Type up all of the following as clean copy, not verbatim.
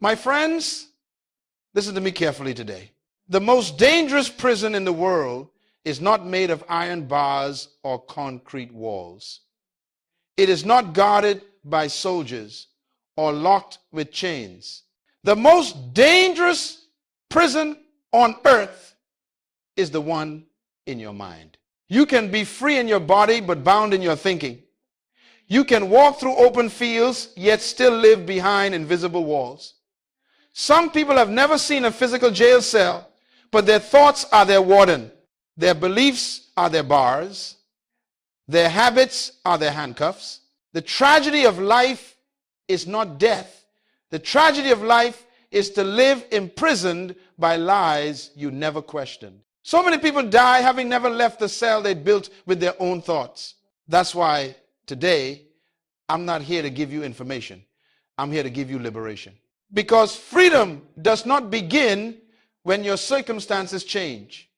My friends, listen to me carefully today. The most dangerous prison in the world is not made of iron bars or concrete walls. It is not guarded by soldiers or locked with chains. The most dangerous prison on earth is the one in your mind. You can be free in your body but bound in your thinking. You can walk through open fields yet still live behind invisible walls. Some people have never seen a physical jail cell, but their thoughts are their warden. Their beliefs are their bars. Their habits are their handcuffs. The tragedy of life is not death. The tragedy of life is to live imprisoned by lies you never questioned. So many people die having never left the cell they built with their own thoughts. That's why today, I'm not here to give you information. I'm here to give you liberation. Because freedom does not begin when your circumstances change.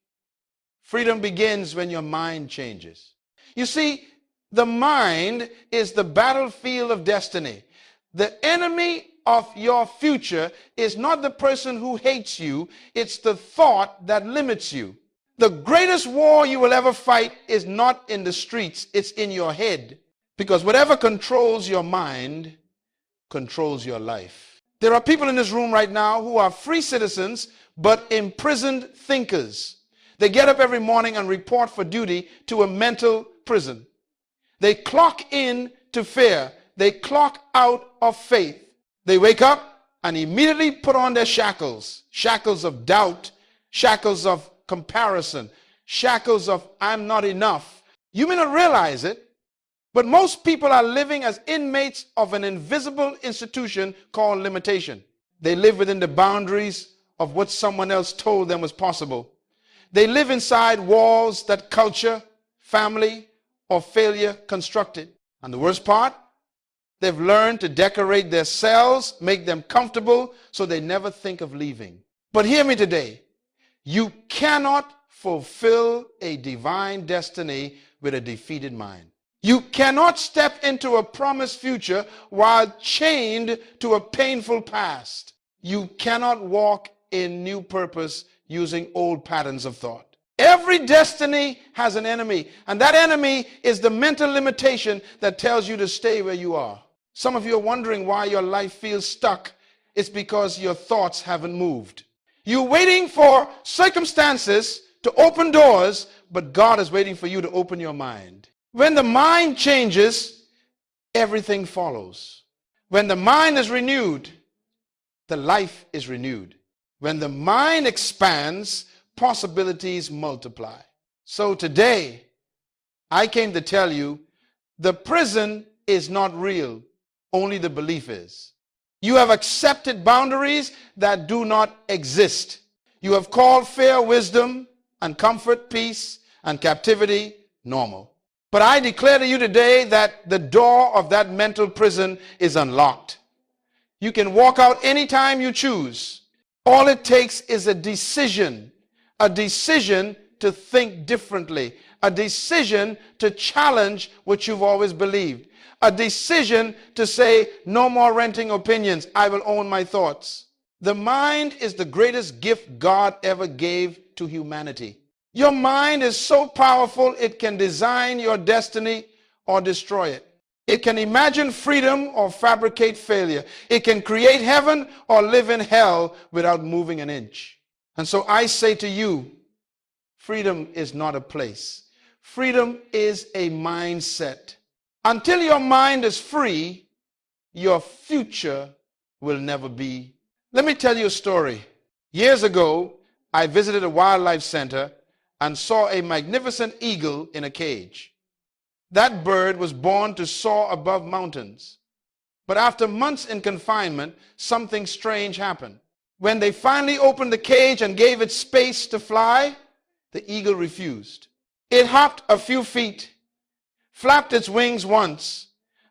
Freedom begins when your mind changes. You see, the mind is the battlefield of destiny. The enemy of your future is not the person who hates you, it's the thought that limits you. The greatest war you will ever fight is not in the streets, it's in your head. Because whatever controls your mind controls your life. There are people in this room right now who are free citizens but imprisoned thinkers. They get up every morning and report for duty to a mental prison. They clock in to fear. They clock out of faith. They wake up and immediately put on their shackles. Shackles of doubt, shackles of comparison, shackles of I'm not enough. You may not realize it, but most people are living as inmates of an invisible institution called limitation. They live within the boundaries of what someone else told them was possible. They live inside walls that culture, family, or failure constructed. And the worst part, they've learned to decorate their cells, make them comfortable, so they never think of leaving. But hear me today. You cannot fulfill a divine destiny with a defeated mind. You cannot step into a promised future while chained to a painful past. You cannot walk in new purpose using old patterns of thought. Every destiny has an enemy, and that enemy is the mental limitation that tells you to stay where you are. Some of you are wondering why your life feels stuck. It's because your thoughts haven't moved. You're waiting for circumstances to open doors, but God is waiting for you to open your mind. When the mind changes, everything follows. When the mind is renewed, the life is renewed. When the mind expands, possibilities multiply. So today, I came to tell you, the prison is not real, only the belief is. You have accepted boundaries that do not exist. You have called fear wisdom and comfort peace and captivity normal. But I declare to you today that the door of that mental prison is unlocked. You can walk out anytime you choose. All it takes is a decision to think differently, a decision to challenge what you've always believed, a decision to say, no more renting opinions, I will own my thoughts. The mind is the greatest gift God ever gave to humanity. Your mind is so powerful, it can design your destiny or destroy it. It can imagine freedom or fabricate failure. It can create heaven or live in hell without moving an inch. And so I say to you, freedom is not a place. Freedom is a mindset. Until your mind is free, your future will never be. Let me tell you a story. Years ago, I visited a wildlife center and saw a magnificent eagle in a cage. That bird was born to soar above mountains. But after months in confinement, something strange happened. When they finally opened the cage and gave it space to fly, the eagle refused. It hopped a few feet, flapped its wings once,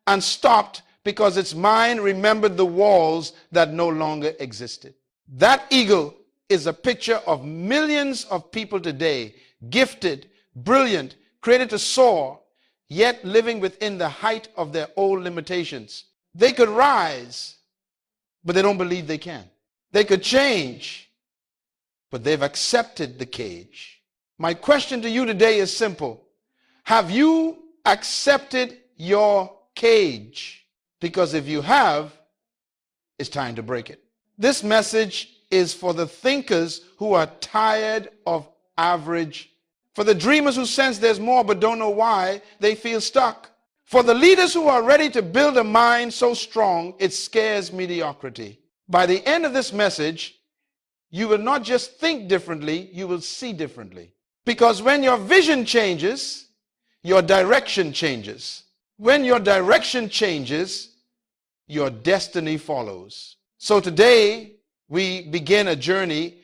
and stopped because its mind remembered the walls that no longer existed. That eagle is a picture of millions of people today, gifted, brilliant, created to soar, yet living within the height of their old limitations. They could rise, but they don't believe they can. They could change, but they've accepted the cage. My question to you today is simple. Have you accepted your cage? Because if you have, it's time to break it. This message is for the thinkers who are tired of average, for the dreamers who sense there's more but don't know why they feel stuck, for the leaders who are ready to build a mind so strong it scares mediocrity. By the end of this message, you will not just think differently, you will see differently. Because when your vision changes, your direction changes. When your direction changes, your destiny follows. So today, we begin a journey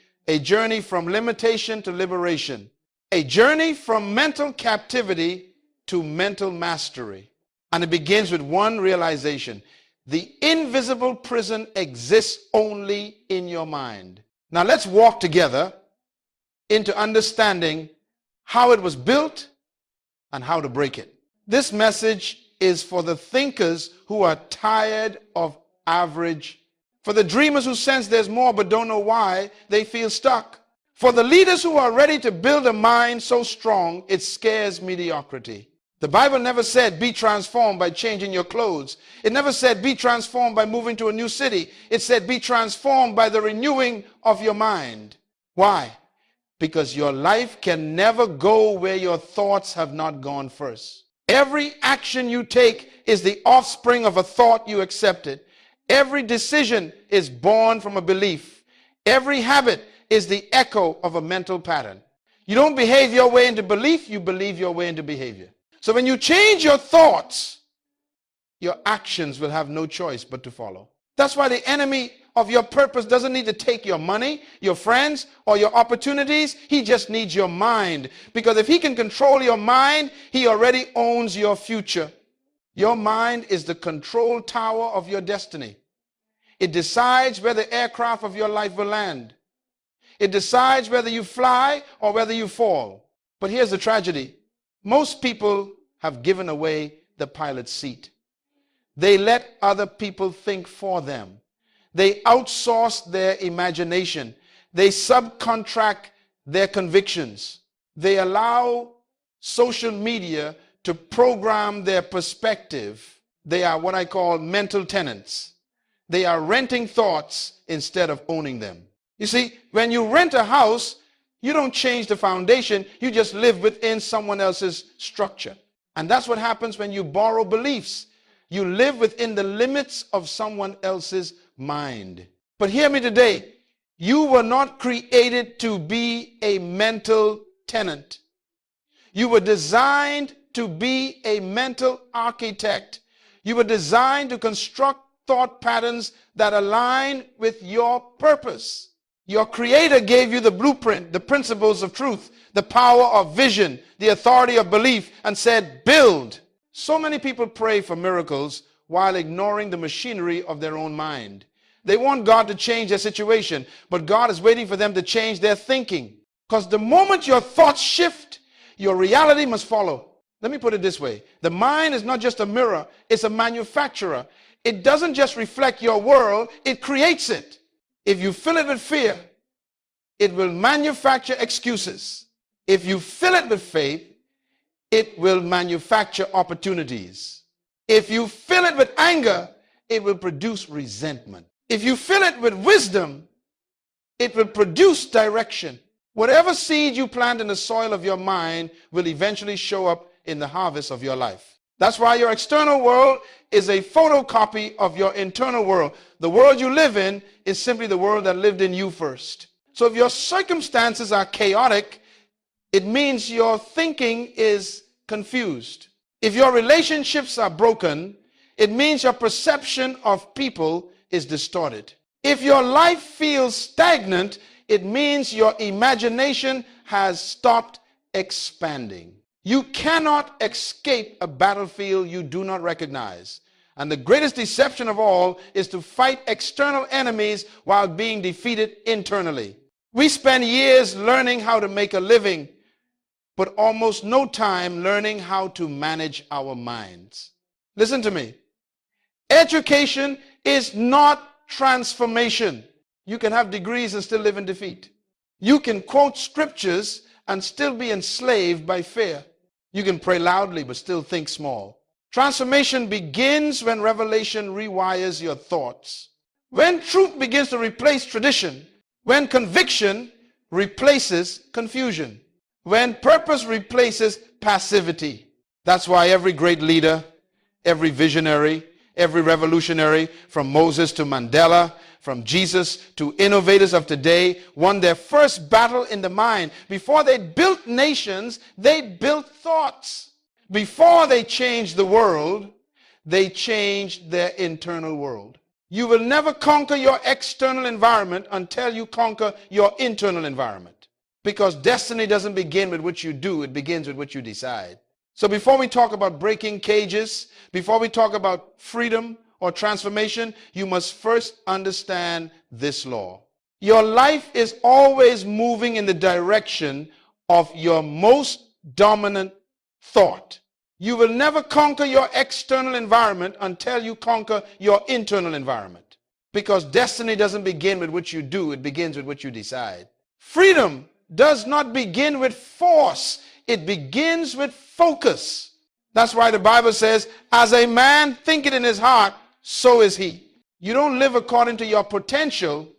from limitation to liberation, a journey from mental captivity to mental mastery. And it begins with one realization. The invisible prison exists only in your mind. Now let's walk together into understanding how it was built and how to break it. This message is for the thinkers who are tired of average, for the dreamers who sense there's more but don't know why they feel stuck, for the leaders who are ready to build a mind so strong it scares mediocrity. The Bible never said be transformed by changing your clothes. It never said be transformed by moving to a new city. It said be transformed by the renewing of your mind. Why? Because your life can never go where your thoughts have not gone first. Every action you take is the offspring of a thought you accepted. Every decision is born from a belief. Every habit is the echo of a mental pattern. You don't behave your way into belief, you believe your way into behavior. So when you change your thoughts, your actions will have no choice but to follow. That's why the enemy of your purpose doesn't need to take your money, your friends, or your opportunities. He just needs your mind. Because if he can control your mind, he already owns your future. Your mind is the control tower of your destiny. It decides where the aircraft of your life will land. It decides whether you fly or whether you fall. But here's the tragedy. Most people have given away the pilot's seat. They let other people think for them. They outsource their imagination. They subcontract their convictions. They allow social media to program their perspective. They are what I call mental tenants. They are renting thoughts instead of owning them. You see, when you rent a house, you don't change the foundation, you just live within someone else's structure. And that's what happens when you borrow beliefs. You live within the limits of someone else's mind. But hear me today, you were not created to be a mental tenant. You were designed to be a mental architect. You were designed to construct thought patterns that align with your purpose. Your Creator gave you the blueprint, the principles of truth, the power of vision, the authority of belief, and said, build. So many people pray for miracles while ignoring the machinery of their own mind. They want God to change their situation, but God is waiting for them to change their thinking. Because the moment your thoughts shift, your reality must follow. Let me put it this way. The mind is not just a mirror, it's a manufacturer. It doesn't just reflect your world, it creates it. If you fill it with fear, it will manufacture excuses. If you fill it with faith, it will manufacture opportunities. If you fill it with anger, it will produce resentment. If you fill it with wisdom, it will produce direction. Whatever seed you plant in the soil of your mind will eventually show up in the harvest of your life. That's why your external world is a photocopy of your internal world. The world you live in is simply the world that lived in you first. So if your circumstances are chaotic, it means your thinking is confused. If your relationships are broken, it means your perception of people is distorted. If your life feels stagnant, it means your imagination has stopped expanding. You cannot escape a battlefield you do not recognize. And the greatest deception of all is to fight external enemies while being defeated internally. We spend years learning how to make a living, but almost no time learning how to manage our minds. Listen to me. Education is not transformation. You can have degrees and still live in defeat. You can quote scriptures and still be enslaved by fear. You can pray loudly but still think small. Transformation begins when revelation rewires your thoughts. When truth begins to replace tradition, when conviction replaces confusion, when purpose replaces passivity. That's why every great leader, every visionary, every revolutionary, from Moses to Mandela, from Jesus to innovators of today, won their first battle in the mind. Before they built nations, they built thoughts. Before they changed the world, they changed their internal world. You will never conquer your external environment until you conquer your internal environment. Because destiny doesn't begin with what you do, it begins with what you decide. So before we talk about breaking cages, before we talk about freedom or transformation, you must first understand this law. Your life is always moving in the direction of your most dominant thought. You will never conquer your external environment until you conquer your internal environment. Because destiny doesn't begin with what you do, it begins with what you decide. Freedom does not begin with force, it begins with focus. That's why the Bible says, as a man thinketh in his heart, so is he. You don't live according to your potential,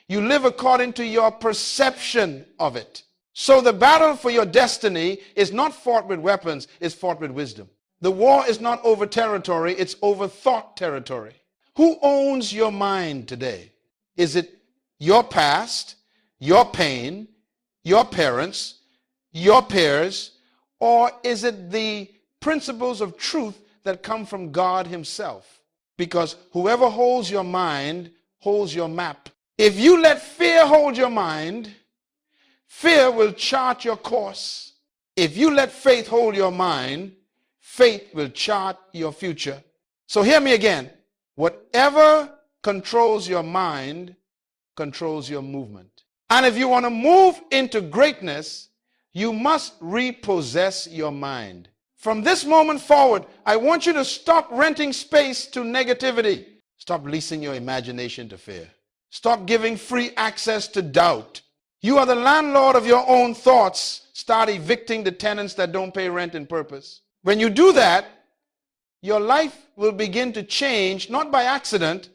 you live according to your perception of it. So the battle for your destiny is not fought with weapons, it's fought with wisdom. The war is not over territory, it's over thought territory. Who owns your mind today? Is it your past, your pain, your parents, your peers, or is it the principles of truth that come from God himself? Because whoever holds your mind holds your map. If you let fear hold your mind, fear will chart your course. If you let faith hold your mind, faith will chart your future. So hear me again. Whatever controls your mind controls your movement. And if you want to move into greatness, you must repossess your mind. From this moment forward, I want you to stop renting space to negativity. Stop leasing your imagination to fear. Stop giving free access to doubt. You are the landlord of your own thoughts. Start evicting the tenants that don't pay rent and purpose. When you do that, your life will begin to change, not by accident,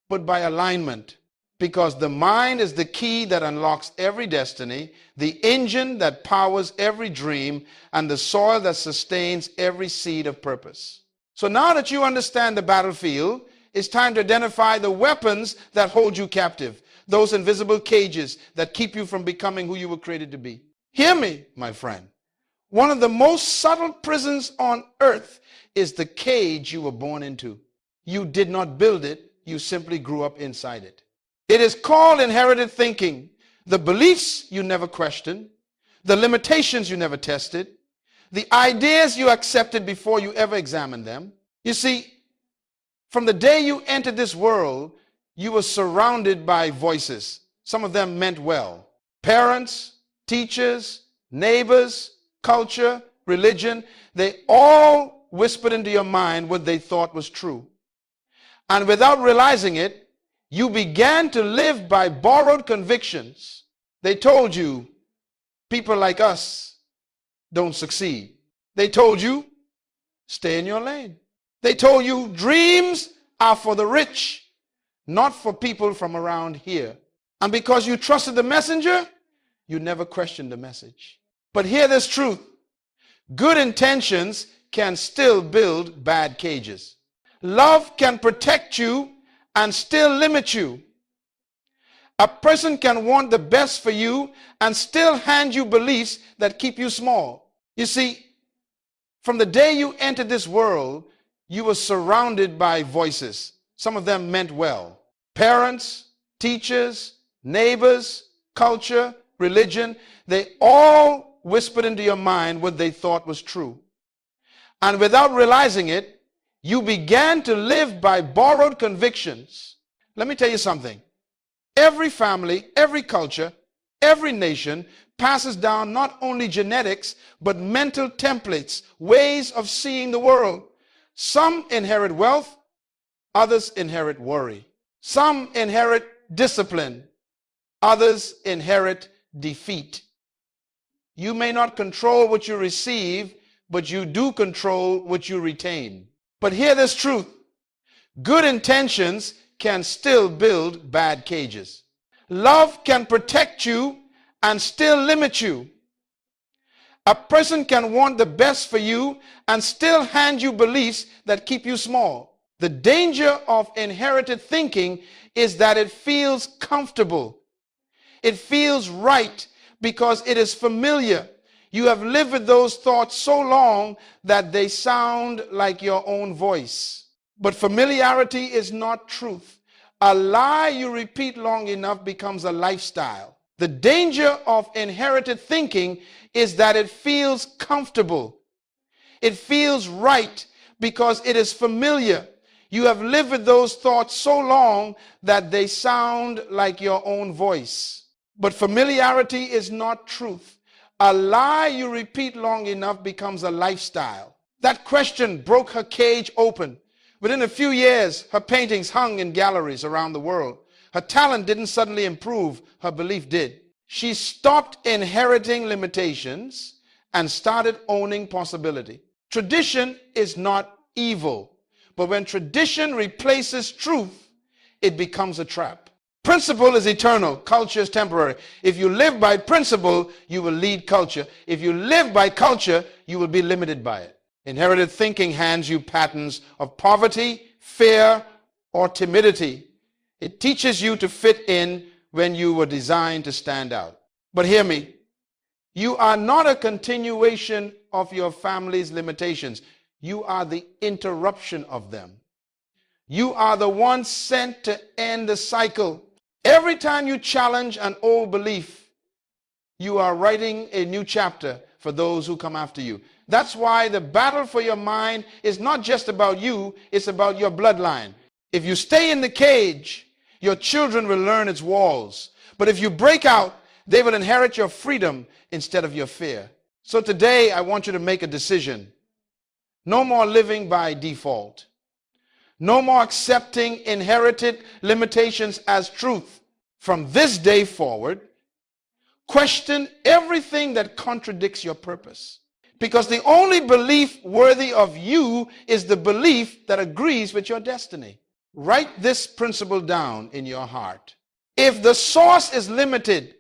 but by alignment. Because the mind is the key that unlocks every destiny, the engine that powers every dream, and the soil that sustains every seed of purpose. So now that you understand the battlefield, it's time to identify the weapons that hold you captive. Those invisible cages that keep you from becoming who you were created to be. Hear me, my friend. One of the most subtle prisons on earth is the cage you were born into. You did not build it, you simply grew up inside it. It is called inherited thinking. The beliefs you never questioned, the limitations you never tested, the ideas you accepted before you ever examined them. You see, from the day you entered this world, you were surrounded by voices. Some of them meant well. Parents, teachers, neighbors, culture, religion, they all whispered into your mind what they thought was true. And without realizing it, you began to live by borrowed convictions. They told you, people like us don't succeed. They told you, stay in your lane. They told you, dreams are for the rich, not for people from around here. And because you trusted the messenger, you never questioned the message. But hear this truth. Good intentions can still build bad cages. Love can protect you and still limit you. A person can want the best for you and still hand you beliefs that keep you small. You see, from the day you entered this world, you were surrounded by voices. Some of them meant well. Parents, teachers, neighbors, culture, religion, they all whispered into your mind what they thought was true. And without realizing it, you began to live by borrowed convictions. Let me tell you something. Every family, every culture, every nation passes down not only genetics, but mental templates, ways of seeing the world. Some inherit wealth, others inherit worry. Some inherit discipline, others inherit defeat. You may not control what you receive, but you do control what you retain. But hear this truth: good intentions can still build bad cages. Love can protect you and still limit you. A person can want the best for you and still hand you beliefs that keep you small. The danger of inherited thinking is that it feels comfortable. It feels right because it is familiar. You have lived with those thoughts so long that they sound like your own voice. But familiarity is not truth. A lie you repeat long enough becomes a lifestyle. The danger of inherited thinking is that it feels comfortable. It feels right because it is familiar. You have lived with those thoughts so long that they sound like your own voice. But familiarity is not truth. A lie you repeat long enough becomes a lifestyle. That question broke her cage open. Within a few years, her paintings hung in galleries around the world. Her talent didn't suddenly improve, her belief did. She stopped inheriting limitations and started owning possibility. Tradition is not evil, but when tradition replaces truth, it becomes a trap. Principle is eternal, culture is temporary. If you live by principle, you will lead culture. If you live by culture, you will be limited by it. Inherited thinking hands you patterns of poverty, fear, or timidity. It teaches you to fit in when you were designed to stand out. But hear me, you are not a continuation of your family's limitations. You are the interruption of them. You are the one sent to end the cycle. Every time you challenge an old belief, you are writing a new chapter for those who come after you. That's why the battle for your mind is not just about you, it's about your bloodline. If you stay in the cage, your children will learn its walls. But if you break out, they will inherit your freedom instead of your fear. So today, I want you to make a decision. No more living by default. No more accepting inherited limitations as truth. From this day forward, question everything that contradicts your purpose. Because the only belief worthy of you is the belief that agrees with your destiny. Write this principle down in your heart. If the source is limited,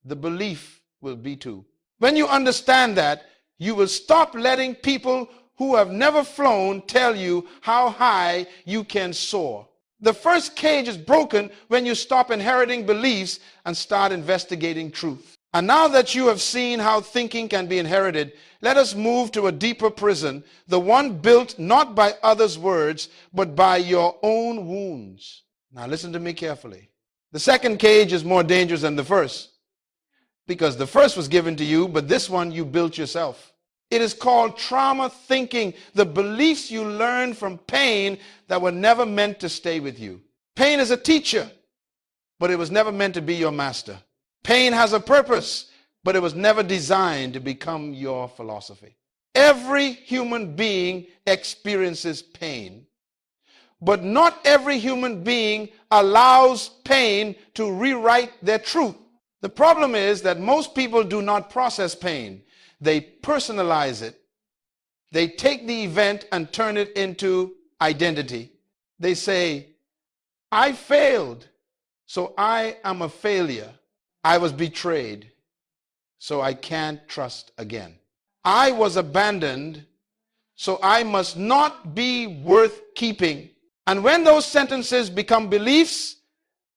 the belief will be too. When you understand that, you will stop letting people who have never flown tell you how high you can soar. The first cage is broken when you stop inheriting beliefs and start investigating truth. And now that you have seen how thinking can be inherited, let us move to a deeper prison, the one built not by others' words, but by your own wounds. Now listen to me carefully. The second cage is more dangerous than the first, because the first was given to you, but this one you built yourself. It is called trauma thinking, the beliefs you learned from pain that were never meant to stay with you. Pain is a teacher, but it was never meant to be your master. Pain has a purpose, but it was never designed to become your philosophy. Every human being experiences pain, but not every human being allows pain to rewrite their truth. The problem is that most people do not process pain. They personalize it. They take the event and turn it into identity. They say, I failed, so I am a failure. I was betrayed, so I can't trust again. I was abandoned, so I must not be worth keeping. And when those sentences become beliefs,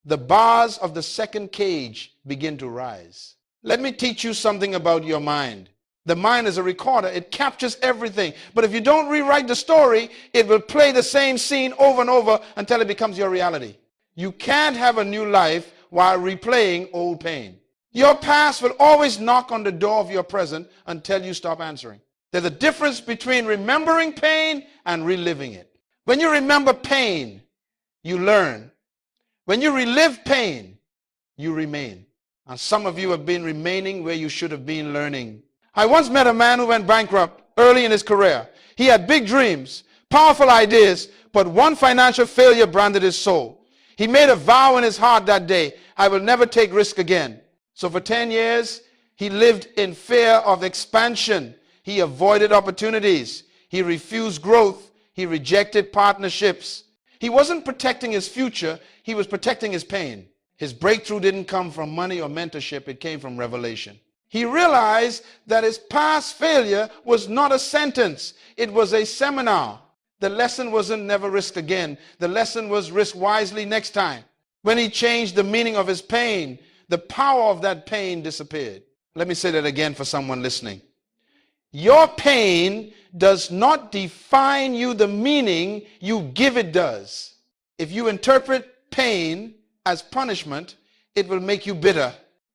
the bars of the second cage begin to rise. Let me teach you something about your mind. The mind is a recorder. It captures everything. But if you don't rewrite the story, it will play the same scene over and over until it becomes your reality. You can't have a new life while replaying old pain. Your past will always knock on the door of your present until you stop answering. There's a difference between remembering pain and reliving it. When you remember pain, you learn. When you relive pain, you remain. And some of you have been remaining where you should have been learning. I once met a man who went bankrupt early in his career. He had big dreams, powerful ideas, but one financial failure branded his soul. He made a vow in his heart that day, I will never take risk again. So for 10 years, he lived in fear of expansion. He avoided opportunities. He refused growth. He rejected partnerships. He wasn't protecting his future. He was protecting his pain. His breakthrough didn't come from money or mentorship. It came from revelation. He realized that his past failure was not a sentence. It was a seminar. The lesson wasn't never risk again. The lesson was risk wisely next time. When he changed the meaning of his pain, the power of that pain disappeared. Let me say that again for someone listening. Your pain does not define you. The meaning you give it does. If you interpret pain as punishment, it will make you bitter.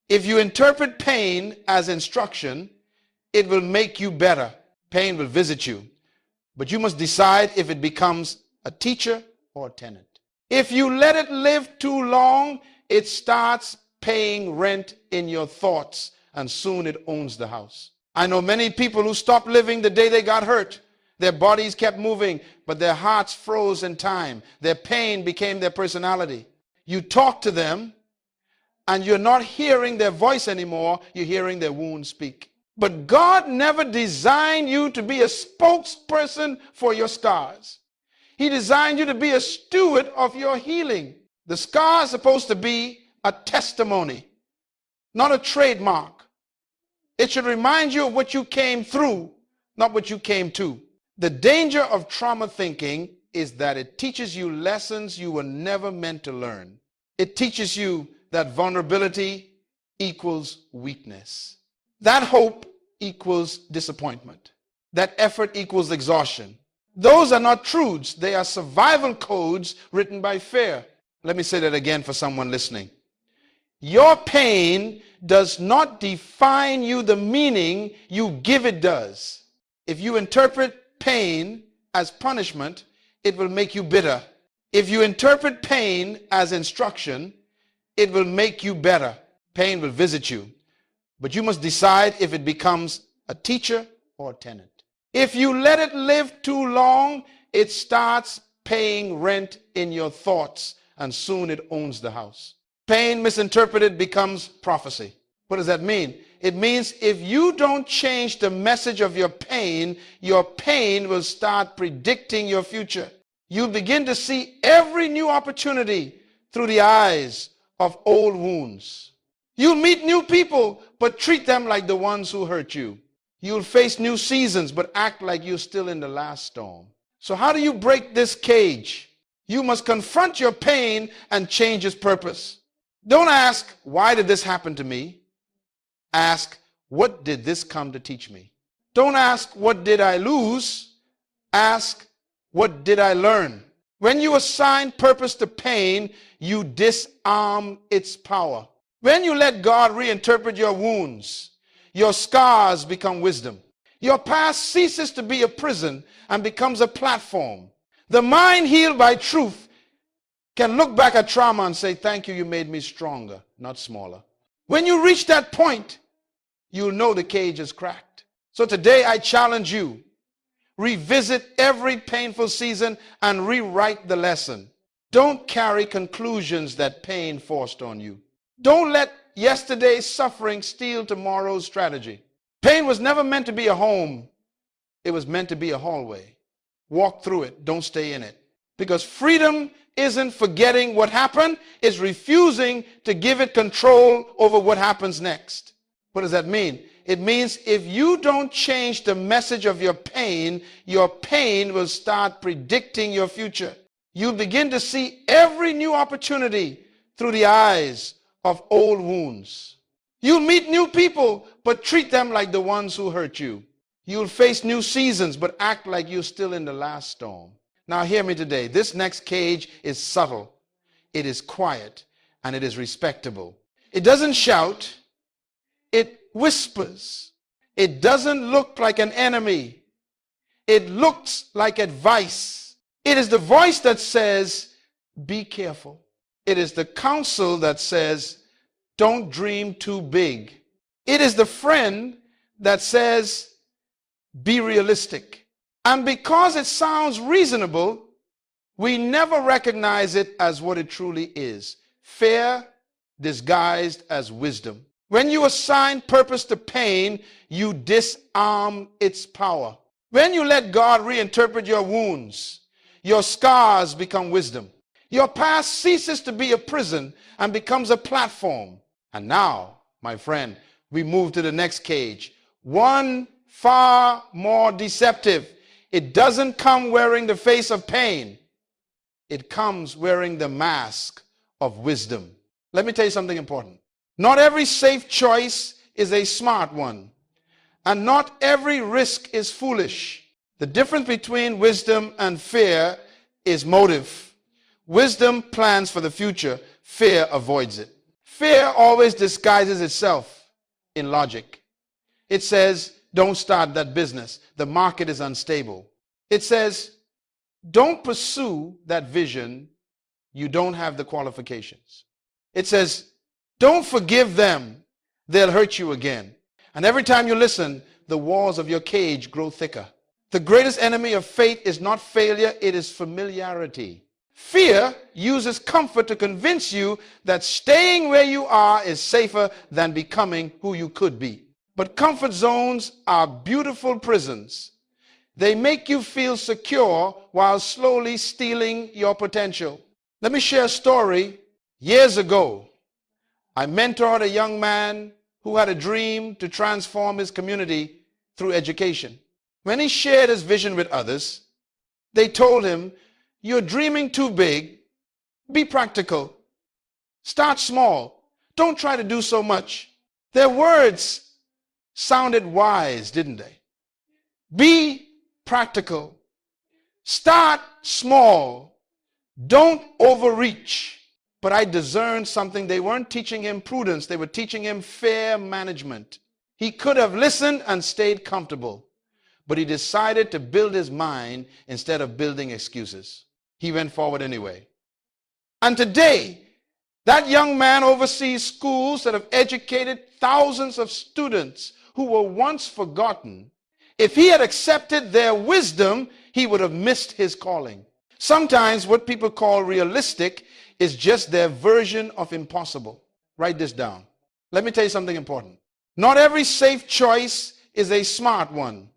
If you interpret pain as instruction, it will make you better. Pain will visit you. But you must decide if it becomes a teacher or a tenant. If you let it live too long, it starts paying rent in your thoughts, and soon it owns the house. I know many people who stopped living the day they got hurt. Their bodies kept moving, but their hearts froze in time. Their pain became their personality. You talk to them, and you're not hearing their voice anymore. You're hearing their wounds speak. But God never designed you to be a spokesperson for your scars. He designed you to be a steward of your healing. The scar is supposed to be a testimony, not a trademark. It should remind you of what you came through, not what you came to. The danger of trauma thinking is that it teaches you lessons you were never meant to learn. It teaches you that vulnerability equals weakness. That hope equals disappointment. That effort equals exhaustion. Those are not truths. They are survival codes written by fear. Let me say that again for someone listening. Your pain does not define you. The meaning you give it does. If you interpret pain as punishment, it will make you bitter. If you interpret pain as instruction, it will make you better. Pain will visit you. But you must decide if it becomes a teacher or a tenant. If you let it live too long, it starts paying rent in your thoughts, and soon it owns the house. Pain misinterpreted becomes prophecy. What does that mean? It means if you don't change the message of your pain will start predicting your future. You'll begin to see every new opportunity through the eyes of old wounds. You'll meet new people, but treat them like the ones who hurt you. You'll face new seasons, but act like you're still in the last storm. So how do you break this cage? You must confront your pain and change its purpose. Don't ask, why did this happen to me? Ask, what did this come to teach me? Don't ask, what did I lose? Ask, what did I learn? When you assign purpose to pain, you disarm its power. When you let God reinterpret your wounds, your scars become wisdom. Your past ceases to be a prison and becomes a platform. The mind healed by truth can look back at trauma and say, thank you, you made me stronger, not smaller. When you reach that point, you'll know the cage is cracked. So today I challenge you, revisit every painful season and rewrite the lesson. Don't carry conclusions that pain forced on you. Don't let yesterday's suffering steal tomorrow's strategy. Pain was never meant to be a home. It was meant to be a hallway. Walk through it. Don't stay in it. Because freedom isn't forgetting what happened. It's refusing to give it control over what happens next. What does that mean? It means if you don't change the message of your pain will start predicting your future. You'll begin to see every new opportunity through the eyes of old wounds. You'll meet new people, but treat them like the ones who hurt you. You'll face new seasons, but act like you're still in the last storm. Now hear me today. This next cage is subtle. It is quiet, and it is respectable. It doesn't shout. It whispers. It doesn't look like an enemy. It looks like advice. It is the voice that says, be careful. It is the counsel that says, don't dream too big. It is the friend that says, be realistic. And because it sounds reasonable, We never recognize it as what it truly is. Fear disguised as wisdom. When you assign purpose to pain, you disarm its power. When you let God reinterpret your wounds, your scars become wisdom. Your past ceases to be a prison and becomes a platform. And now, my friend, we move to the next cage. One far more deceptive. It doesn't come wearing the face of pain. It comes wearing the mask of wisdom. Let me tell you something important. Not every safe choice is a smart one. And not every risk is foolish. The difference between wisdom and fear is motive. Wisdom plans for the future. Fear avoids it. Fear always disguises itself in logic. It says, don't start that business. The market is unstable. It says, don't pursue that vision. You don't have the qualifications. It says, don't forgive them. They'll hurt you again. And every time you listen, the walls of your cage grow thicker. The greatest enemy of faith is not failure, it is familiarity. Fear uses comfort to convince you that staying where you are is safer than becoming who you could be. But comfort zones are beautiful prisons. They make you feel secure while slowly stealing your potential. Let me share a story. Years ago, I mentored a young man who had a dream to transform his community through education. When he shared his vision with others, they told him, "You're dreaming too big. Be practical. Start small. Don't try to do so much." Their words sounded wise, didn't they? Be practical. Start small. Don't overreach. But I discerned something. They weren't teaching him prudence. They were teaching him fair management. He could have listened and stayed comfortable, but he decided to build his mind instead of building excuses. He went forward anyway. And today, that young man oversees schools that have educated thousands of students who were once forgotten. If he had accepted their wisdom, he would have missed his calling. Sometimes what people call realistic is just their version of impossible. Write this down. Let me tell you something important. Not every safe choice is a smart one,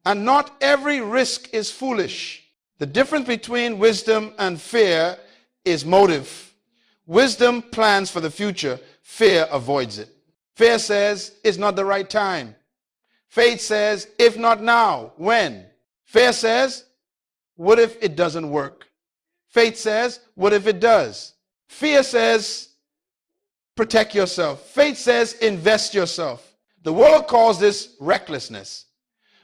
and not every risk is foolish. The difference between wisdom and fear is motive. Wisdom plans for the future. Fear avoids it. Fear says it's not the right time. Faith says, if not now, when? Fear says, what if it doesn't work? Faith says, what if it does? Fear says, protect yourself. Faith says, invest yourself. The world calls this recklessness,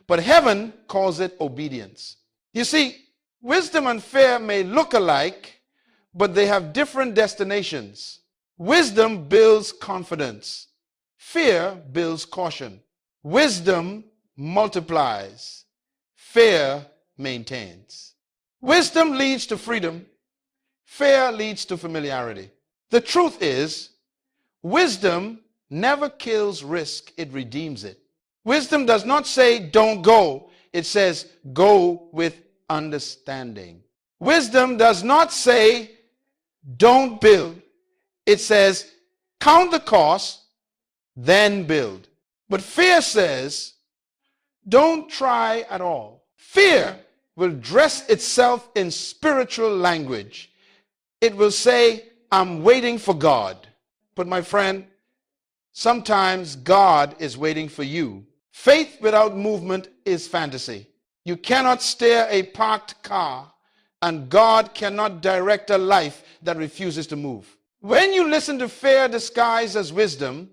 but heaven calls it obedience. You see, wisdom and fear may look alike, but they have different destinations. Wisdom builds confidence. Fear builds caution. Wisdom multiplies. Fear maintains. Wisdom leads to freedom. Fear leads to familiarity. The truth is, wisdom never kills risk, it redeems it. Wisdom does not say don't go, it says go with understanding. Wisdom does not say don't build, it says count the cost, then build. But fear says don't try at all. Fear will dress itself in spiritual language. It will say, I'm waiting for God. But my friend, sometimes God is waiting for you. Faith without movement is fantasy. You cannot steer a parked car, and God cannot direct a life that refuses to move. When you listen to fear disguised as wisdom,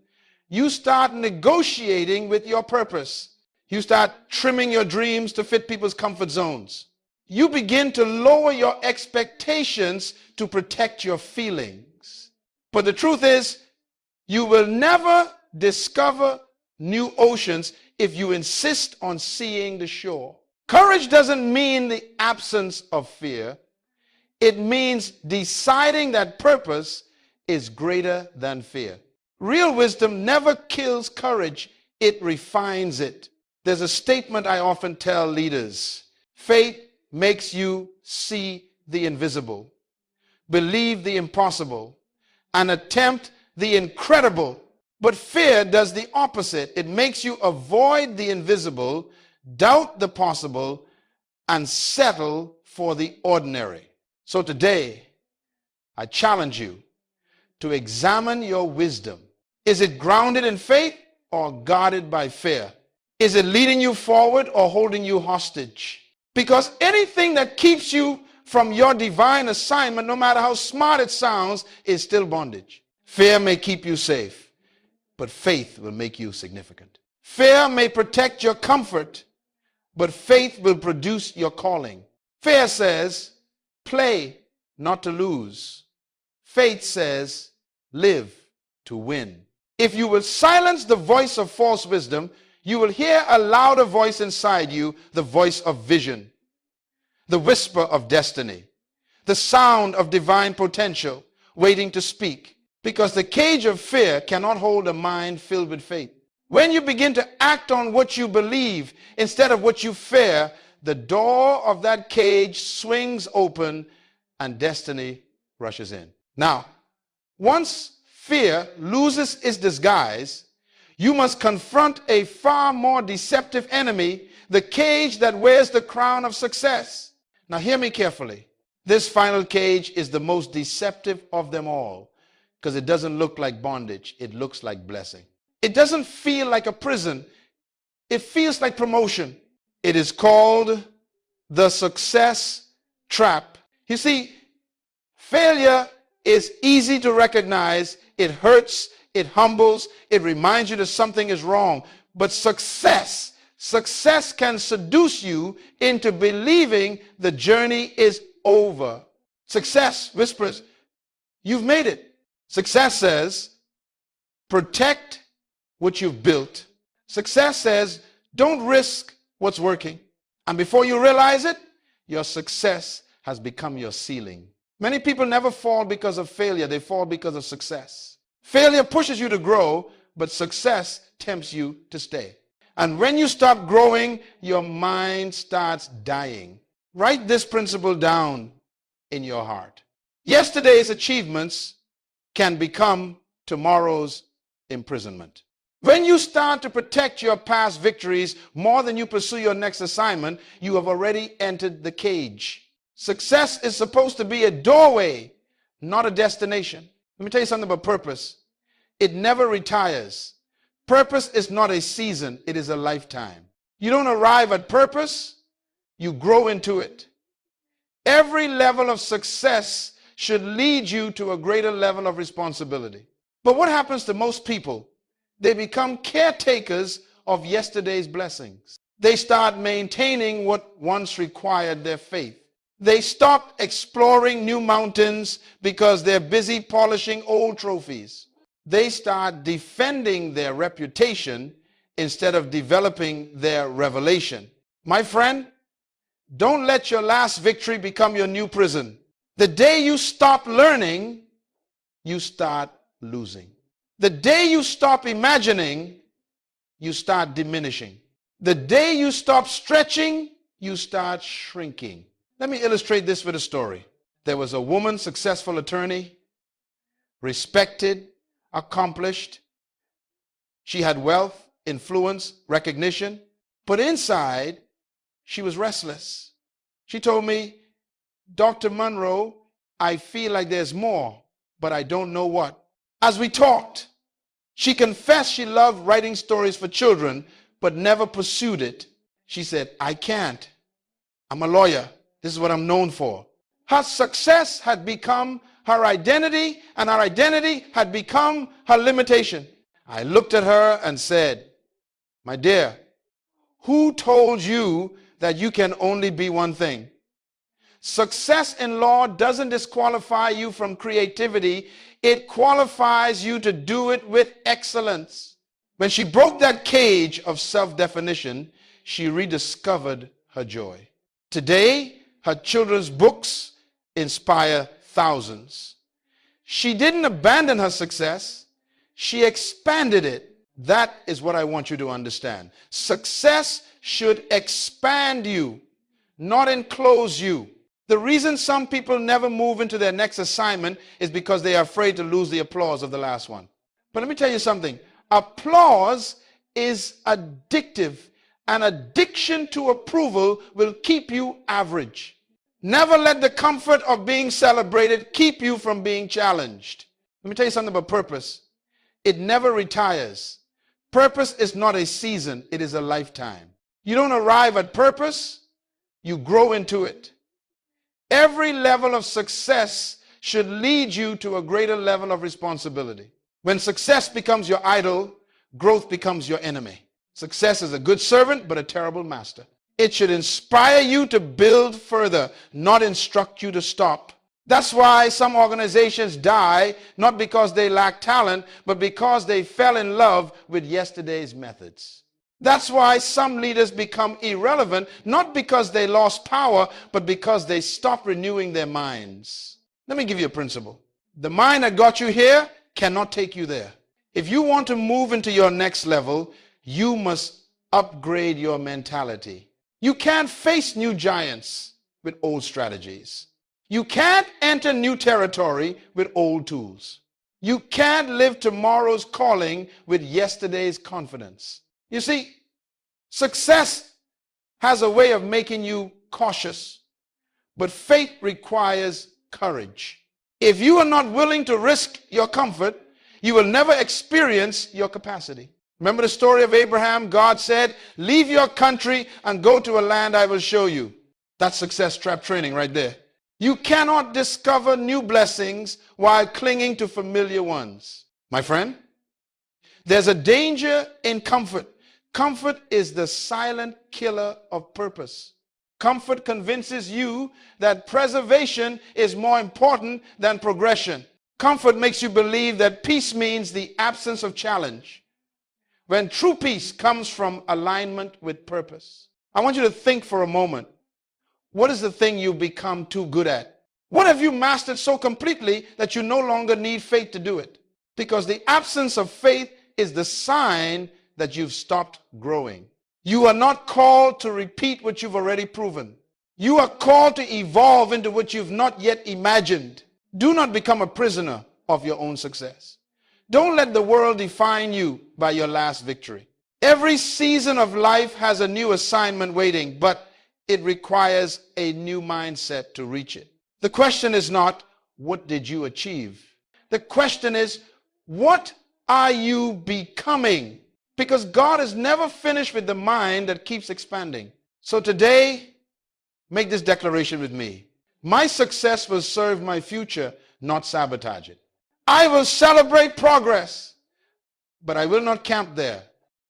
you start negotiating with your purpose. You start trimming your dreams to fit people's comfort zones. You begin to lower your expectations to protect your feelings. But the truth is, you will never discover new oceans if you insist on seeing the shore. Courage doesn't mean the absence of fear. It means deciding that purpose is greater than fear. Real wisdom never kills courage, it refines it. There's a statement I often tell leaders. Faith makes you see the invisible, believe the impossible, and attempt the incredible. But fear does the opposite. It makes you avoid the invisible, doubt the possible, and settle for the ordinary. So today, I challenge you to examine your wisdom. Is it grounded in faith or guarded by fear? Is it leading you forward or holding you hostage? Because anything that keeps you from your divine assignment, no matter how smart it sounds, is still bondage. Fear may keep you safe, but faith will make you significant. Fear may protect your comfort, but faith will produce your calling. Fear says, play not to lose. Faith says, live to win. If you will silence the voice of false wisdom, you will hear a louder voice inside you, the voice of vision, the whisper of destiny, the sound of divine potential waiting to speak. Because the cage of fear cannot hold a mind filled with faith. When you begin to act on what you believe instead of what you fear, the door of that cage swings open and destiny rushes in. Now, once fear loses its disguise, you must confront a far more deceptive enemy, the cage that wears the crown of success. Now, hear me carefully. This final cage is the most deceptive of them all because it doesn't look like bondage. It looks like blessing. It doesn't feel like a prison. It feels like promotion. It is called the success trap. You see, failure is easy to recognize. It hurts, it humbles, it reminds you that something is wrong. But success can seduce you into believing the journey is over. Success whispers, you've made it. Success says, protect what you've built. Success says, don't risk what's working. And before you realize it, your success has become your ceiling. Many people never fall because of failure. They fall because of success. Failure pushes you to grow, but success tempts you to stay. And when you stop growing, your mind starts dying. Write this principle down in your heart. Yesterday's achievements can become tomorrow's imprisonment. When you start to protect your past victories more than you pursue your next assignment, you have already entered the cage. Success is supposed to be a doorway, not a destination. Let me tell you something about purpose. It never retires. Purpose is not a season, it is a lifetime. You don't arrive at purpose, you grow into it. Every level of success should lead you to a greater level of responsibility. But what happens to most people? They become caretakers of yesterday's blessings. They start maintaining what once required their faith. They stop exploring new mountains because they're busy polishing old trophies. They start defending their reputation instead of developing their revelation. My friend, don't let your last victory become your new prison. The day you stop learning, you start losing. The day you stop imagining, you start diminishing. The day you stop stretching, you start shrinking. Let me illustrate this with a story. There was a woman, successful attorney, respected, accomplished. She had wealth, influence, recognition, but inside, she was restless. She told me, Dr. Munroe, I feel like there's more, but I don't know what. As we talked, she confessed she loved writing stories for children, but never pursued it. She said, I can't. I'm a lawyer. This is what I'm known for. Her success had become her identity, and her identity had become her limitation. I looked at her and said, my dear, who told you that you can only be one thing? Success in law doesn't disqualify you from creativity. It qualifies you to do it with excellence. When she broke that cage of self-definition, she rediscovered her joy. Today, her children's books inspire thousands. She didn't abandon her success. She expanded it. That is what I want you to understand. Success should expand you, not enclose you. The reason some people never move into their next assignment is because they are afraid to lose the applause of the last one. But let me tell you something. Applause is addictive. An addiction to approval will keep you average. Never let the comfort of being celebrated keep you from being challenged. Let me tell you something about purpose. It never retires. Purpose is not a season, it is a lifetime. You don't arrive at purpose, you grow into it. Every level of success should lead you to a greater level of responsibility. When success becomes your idol, growth becomes your enemy. Success is a good servant, but a terrible master. It should inspire you to build further, not instruct you to stop. That's why some organizations die, not because they lack talent, but because they fell in love with yesterday's methods. That's why some leaders become irrelevant, not because they lost power, but because they stopped renewing their minds. Let me give you a principle. The mind that got you here cannot take you there. If you want to move into your next level, you must upgrade your mentality. You can't face new giants with old strategies. You can't enter new territory with old tools. You can't live tomorrow's calling with yesterday's confidence. You see, success has a way of making you cautious, but faith requires courage. If you are not willing to risk your comfort, you will never experience your capacity. Remember the story of Abraham? God said, leave your country and go to a land I will show you. That's success trap training right there. You cannot discover new blessings while clinging to familiar ones. My friend, there's a danger in comfort. Comfort is the silent killer of purpose. Comfort convinces you that preservation is more important than progression. Comfort makes you believe that peace means the absence of challenge, when true peace comes from alignment with purpose. I want you to think for a moment. What is the thing you've become too good at? What have you mastered so completely that you no longer need faith to do it? Because the absence of faith is the sign that you've stopped growing. You are not called to repeat what you've already proven. You are called to evolve into what you've not yet imagined. Do not become a prisoner of your own success. Don't let the world define you by your last victory. Every season of life has a new assignment waiting, but it requires a new mindset to reach it. The question is not, what did you achieve? The question is, what are you becoming? Because God is never finished with the mind that keeps expanding. So today, make this declaration with me. My success will serve my future, not sabotage it. I will celebrate progress, but I will not camp there.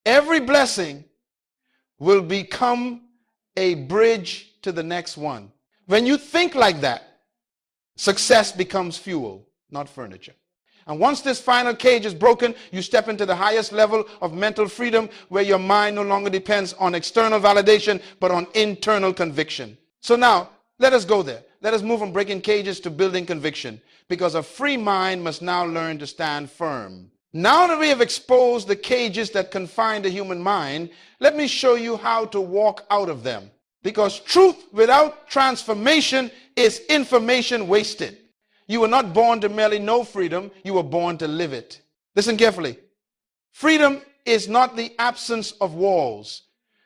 Every blessing will become a bridge to the next one. When you think like that, success becomes fuel, not furniture. And once this final cage is broken, you step into the highest level of mental freedom, where your mind no longer depends on external validation, but on internal conviction. So now, let us go there. Let us move from breaking cages to building conviction, because a free mind must now learn to stand firm. Now that we have exposed the cages that confine the human mind, let me show you how to walk out of them. Because truth without transformation is information wasted. You were not born to merely know freedom, you were born to live it. Listen carefully. Freedom is not the absence of walls.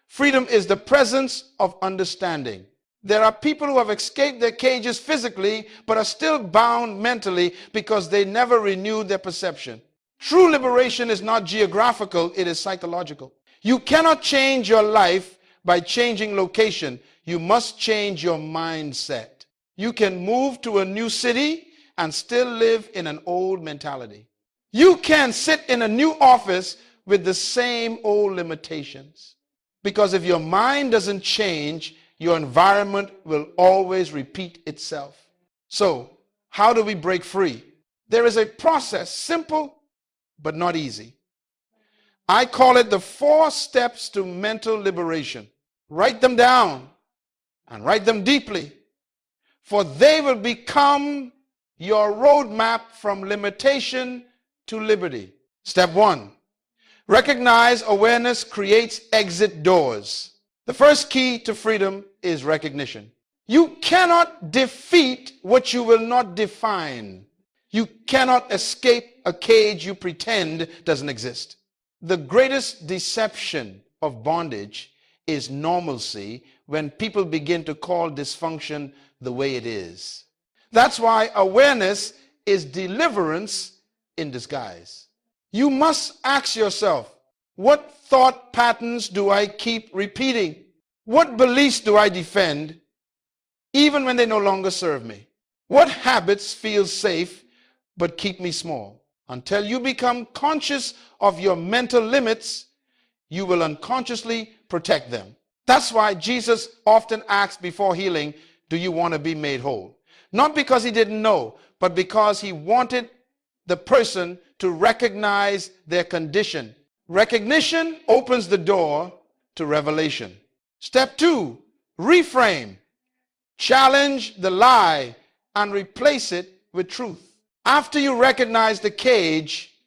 Freedom is the presence of understanding. There are people who have escaped their cages physically, but are still bound mentally because they never renewed their perception. True liberation is not geographical, it is psychological. You cannot change your life by changing location. You must change your mindset. You can move to a new city and still live in an old mentality. You can sit in a new office with the same old limitations. Because if your mind doesn't change, your environment will always repeat itself. So, how do we break free? There is a process, simple but not easy. I call it the 4 steps to mental liberation. Write them down and write them deeply, for they will become your roadmap from limitation to liberty. Step 1, recognize awareness creates exit doors. The first key to freedom is recognition. You cannot defeat what you will not define. You cannot escape a cage you pretend doesn't exist. The greatest deception of bondage is normalcy, when people begin to call dysfunction the way it is. That's why awareness is deliverance in disguise. You must ask yourself, what thought patterns do I keep repeating? What beliefs do I defend even when they no longer serve me? What habits feel safe but keep me small? Until you become conscious of your mental limits, you will unconsciously protect them. That's why Jesus often asked before healing, do you want to be made whole? Not because he didn't know, but because he wanted the person to recognize their condition. Recognition opens the door to revelation. Step 2, reframe. Challenge the lie and replace it with truth. After you recognize the cage,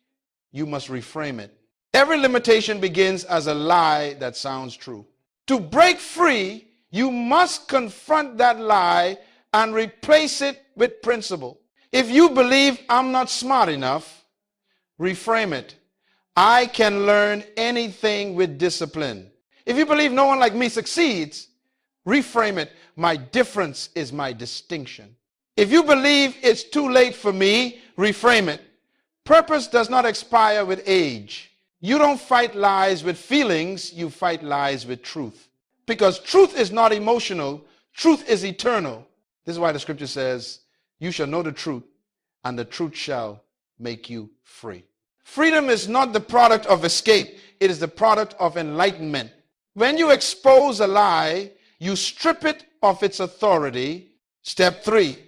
you must reframe it. Every limitation begins as a lie that sounds true. To break free, you must confront that lie and replace it with principle. If you believe I'm not smart enough, reframe it. I can learn anything with discipline. If you believe no one like me succeeds, reframe it. My difference is my distinction. If you believe it's too late for me, reframe it. Purpose does not expire with age. You don't fight lies with feelings, you fight lies with truth. Because truth is not emotional, truth is eternal. This is why the scripture says, you shall know the truth, and the truth shall make you free. Freedom is not the product of escape, it is the product of enlightenment. When you expose a lie, you strip it of its authority. Step 3,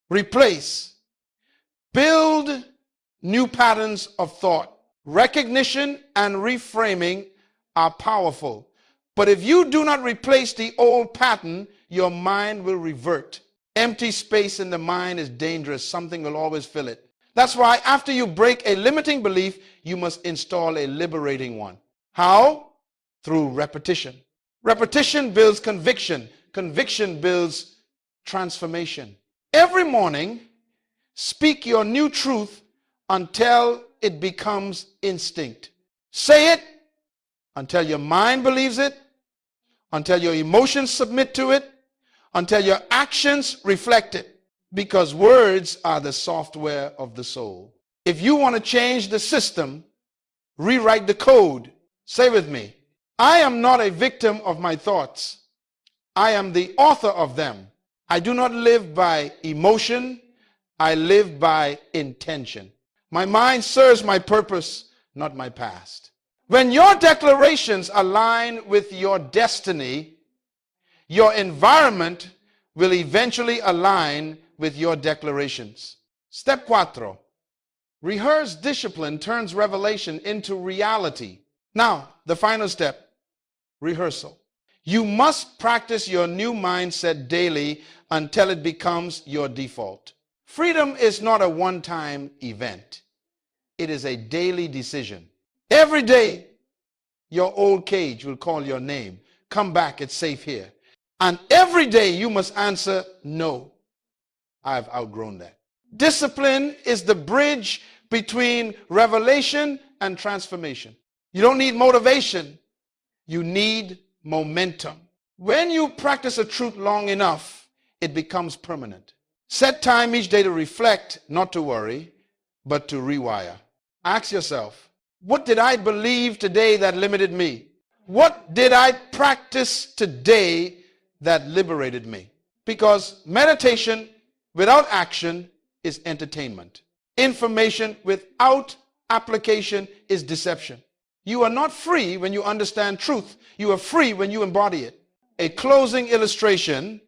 replace. Build new patterns of thought. Recognition and reframing are powerful. But if you do not replace the old pattern, your mind will revert. Empty space in the mind is dangerous. Something will always fill it. That's why after you break a limiting belief, you must install a liberating one. How? Through repetition. Repetition builds conviction. Conviction builds transformation. Every morning, speak your new truth until it becomes instinct. Say it until your mind believes it, until your emotions submit to it, until your actions reflect it. Because words are the software of the soul. If you want to change the system, rewrite the code. Say with me, I am not a victim of my thoughts. I am the author of them. I do not live by emotion. I live by intention. My mind serves my purpose, not my past. When your declarations align with your destiny, your environment will eventually align with your declarations. Step 4. Rehearse discipline turns revelation into reality. Now, the final step, rehearsal. You must practice your new mindset daily until it becomes your default. Freedom is not a one-time event. It is a daily decision. Every day, your old cage will call your name. Come back, it's safe here. And every day you must answer, no, I've outgrown that. Discipline is the bridge between revelation and transformation. You don't need motivation. You need momentum. When you practice a truth long enough, it becomes permanent. Set time each day to reflect, not to worry, but to rewire. Ask yourself, what did I believe today that limited me? What did I practice today that liberated me? Because meditation without action is entertainment. Information without application is deception. You are not free when you understand truth. You are free when you embody it. A closing illustration,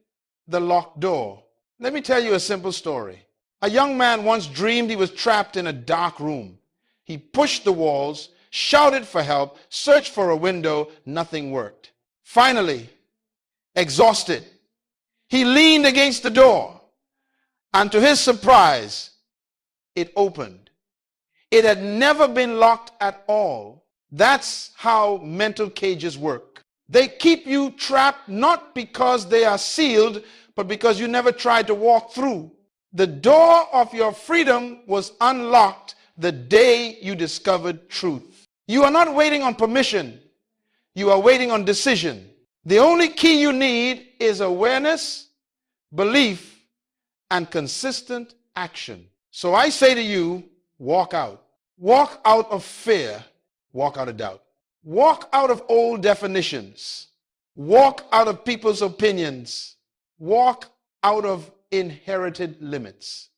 the locked door. Let me tell you a simple story. A young man once dreamed he was trapped in a dark room. He pushed the walls, shouted for help, searched for a window, nothing worked. Finally, exhausted, he leaned against the door, and to his surprise, it opened. It had never been locked at all. That's how mental cages work. They keep you trapped not because they are sealed, but because you never tried to walk through. The door of your freedom was unlocked the day you discovered truth. You are not waiting on permission. You are waiting on decision. The only key you need is awareness, belief, and consistent action. So I say to you, walk out. Walk out of fear. Walk out of doubt. Walk out of old definitions. Walk out of people's opinions. Walk out of inherited limits.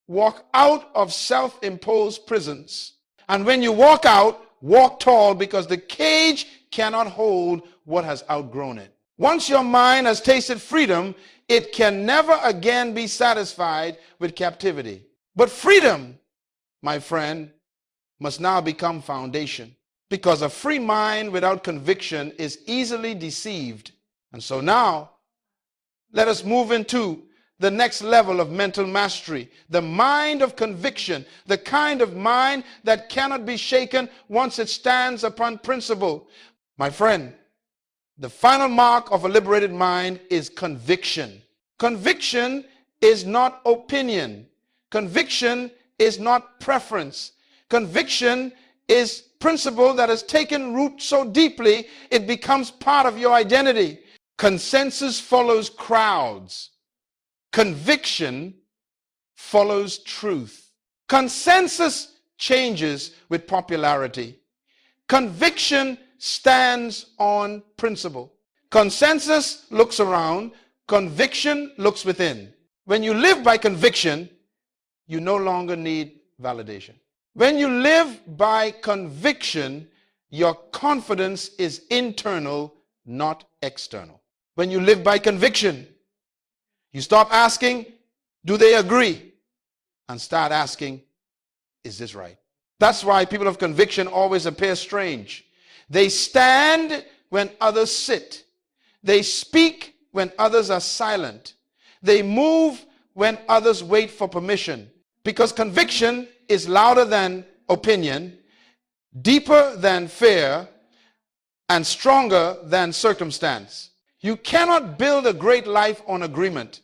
Walk out of self-imposed prisons. And when you walk out, walk tall, because the cage cannot hold what has outgrown it. Once your mind has tasted freedom, it can never again be satisfied with captivity. But freedom, my friend, must now become foundation, because a free mind without conviction is easily deceived. And so now, let us move into the next level of mental mastery, the mind of conviction, the kind of mind that cannot be shaken once it stands upon principle. My friend, the final mark of a liberated mind is conviction. Conviction is not opinion. Conviction is not preference. Conviction is principle that has taken root so deeply it becomes part of your identity. Consensus follows crowds. Conviction follows truth. Consensus changes with popularity. Conviction stands on principle. Consensus looks around. Conviction looks within. When you live by conviction, you no longer need validation. When you live by conviction, your confidence is internal, not external. When you live by conviction, you stop asking, do they agree? And start asking, is this right? That's why people of conviction always appear strange. They stand when others sit. They speak when others are silent. They move when others wait for permission. Because conviction is louder than opinion, deeper than fear, and stronger than circumstance. You cannot build a great life on agreement.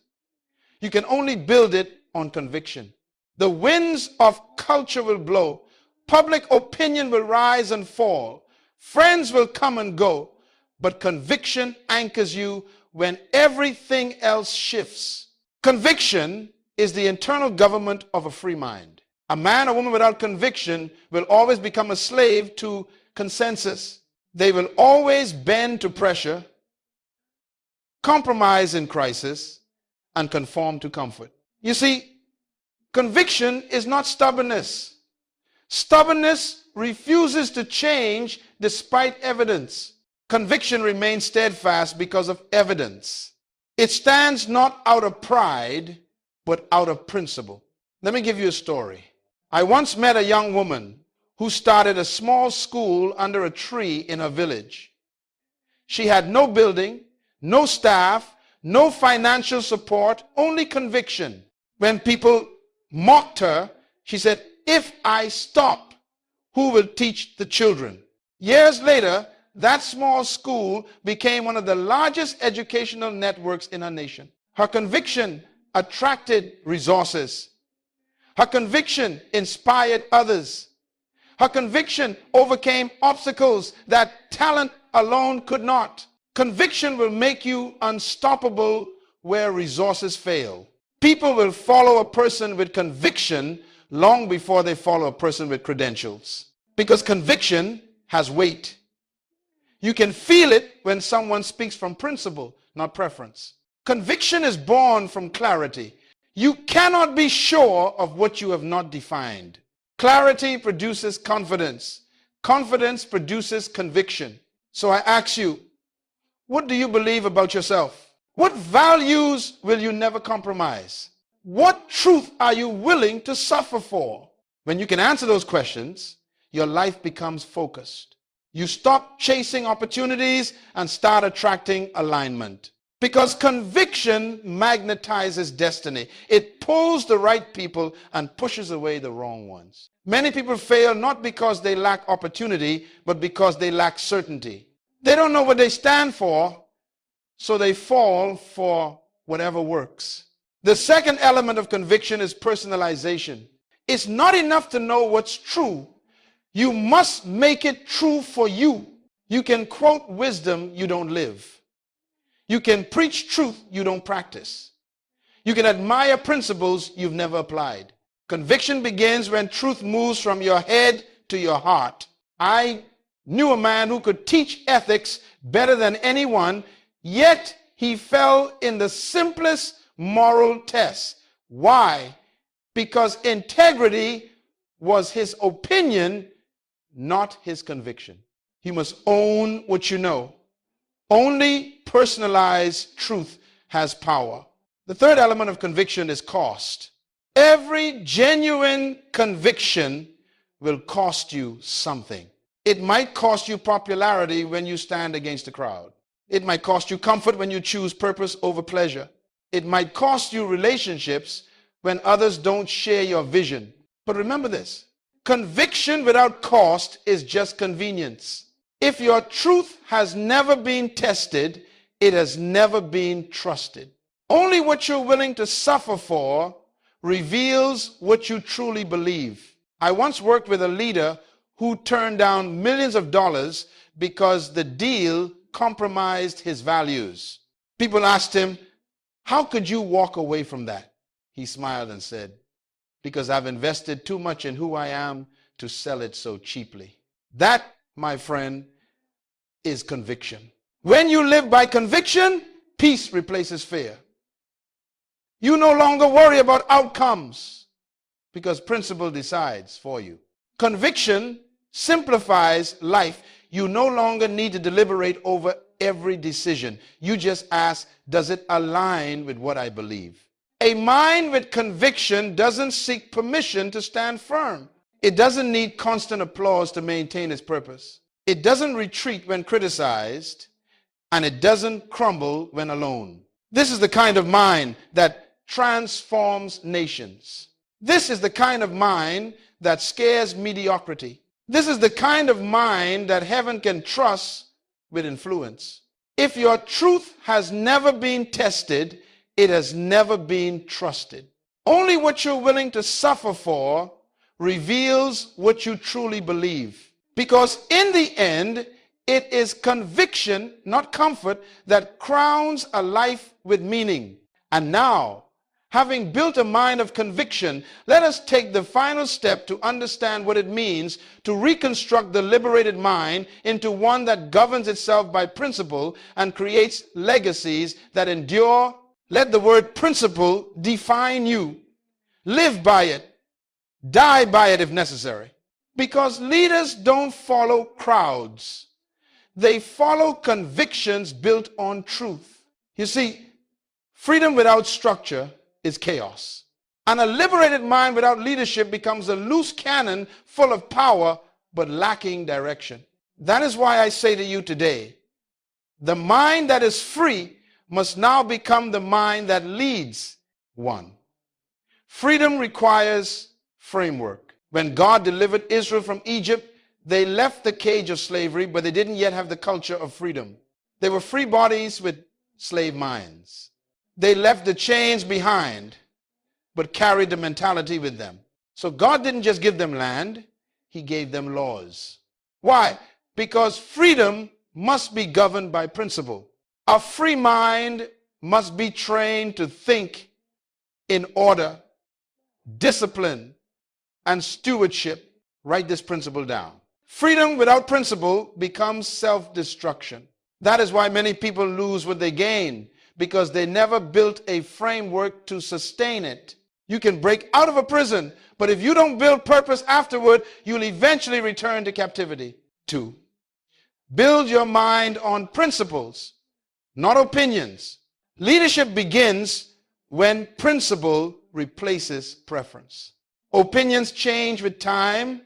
You can only build it on conviction. The winds of culture will blow. Public opinion will rise and fall. Friends will come and go. But conviction anchors you when everything else shifts. Conviction is the internal government of a free mind. A man or woman without conviction will always become a slave to consensus. They will always bend to pressure, compromise in crisis, and conform to comfort. You see, conviction is not stubbornness. Stubbornness refuses to change despite evidence. Conviction remains steadfast because of evidence. It stands not out of pride, but out of principle. Let me give you a story. I once met a young woman who started a small school under a tree in her village. She had no building, no staff, no financial support, only conviction. When people mocked her, she said, if I stop, who will teach the children? Years later, that small school became one of the largest educational networks in our nation. Her conviction attracted resources. Her conviction inspired others. Her conviction overcame obstacles that talent alone could not. Conviction will make you unstoppable where resources fail. People will follow a person with conviction long before they follow a person with credentials, because conviction has weight. You can feel it when someone speaks from principle, not preference. Conviction is born from clarity. You cannot be sure of what you have not defined. Clarity produces confidence. Confidence produces conviction. So I ask you, what do you believe about yourself? What values will you never compromise? What truth are you willing to suffer for? When you can answer those questions, your life becomes focused. You stop chasing opportunities and start attracting alignment. Because conviction magnetizes destiny. It pulls the right people and pushes away the wrong ones. Many people fail not because they lack opportunity, but because they lack certainty. They don't know what they stand for, so they fall for whatever works. The second element of conviction is personalization. It's not enough to know what's true. You must make it true for you. You can quote wisdom, you don't live. You can preach truth, you don't practice. You can admire principles you've never applied. Conviction begins when truth moves from your head to your heart. I knew a man who could teach ethics better than anyone, yet he fell in the simplest moral test. Why? Because integrity was his opinion, not his conviction. You must own what you know. Only personalized truth has power. The third element of conviction is cost. Every genuine conviction will cost you something. It might cost you popularity when you stand against the crowd. It might cost you comfort when you choose purpose over pleasure. It might cost you relationships when others don't share your vision. But remember this, conviction without cost is just convenience. If your truth has never been tested, it has never been trusted. Only what you're willing to suffer for reveals what you truly believe. I once worked with a leader who turned down millions of dollars because the deal compromised his values. People asked him, "How could you walk away from that?" He smiled and said, "Because I've invested too much in who I am to sell it so cheaply." That, my friend, is conviction. When you live by conviction, peace replaces fear. You no longer worry about outcomes because principle decides for you. Conviction simplifies life. You no longer need to deliberate over every decision. You just ask, does it align with what I believe? A mind with conviction doesn't seek permission to stand firm. It doesn't need constant applause to maintain its purpose. It doesn't retreat when criticized, and it doesn't crumble when alone. This is the kind of mind that transforms nations. This is the kind of mind that scares mediocrity. This is the kind of mind that heaven can trust with influence. If your truth has never been tested, it has never been trusted. Only what you're willing to suffer for reveals what you truly believe. Because in the end, it is conviction, not comfort, that crowns a life with meaning. And now, having built a mind of conviction, let us take the final step to understand what it means to reconstruct the liberated mind into one that governs itself by principle and creates legacies that endure. Let the word principle define you. Live by it. Die by it if necessary. Because leaders don't follow crowds. They follow convictions built on truth. You see, freedom without structure is chaos. And a liberated mind without leadership becomes a loose cannon full of power but lacking direction. That is why I say to you today, the mind that is free must now become the mind that leads one. Freedom requires framework. When God delivered Israel from Egypt, they left the cage of slavery, but they didn't yet have the culture of freedom. They were free bodies with slave minds. They left the chains behind, but carried the mentality with them. So God didn't just give them land, he gave them laws. Why? Because freedom must be governed by principle. A free mind must be trained to think in order, discipline, and stewardship. Write this principle down. Freedom without principle becomes self-destruction. That is why many people lose what they gain, because they never built a framework to sustain it. You can break out of a prison, but if you don't build purpose afterward, you'll eventually return to captivity. 2, build your mind on principles, not opinions. Leadership begins when principle replaces preference. Opinions change with time,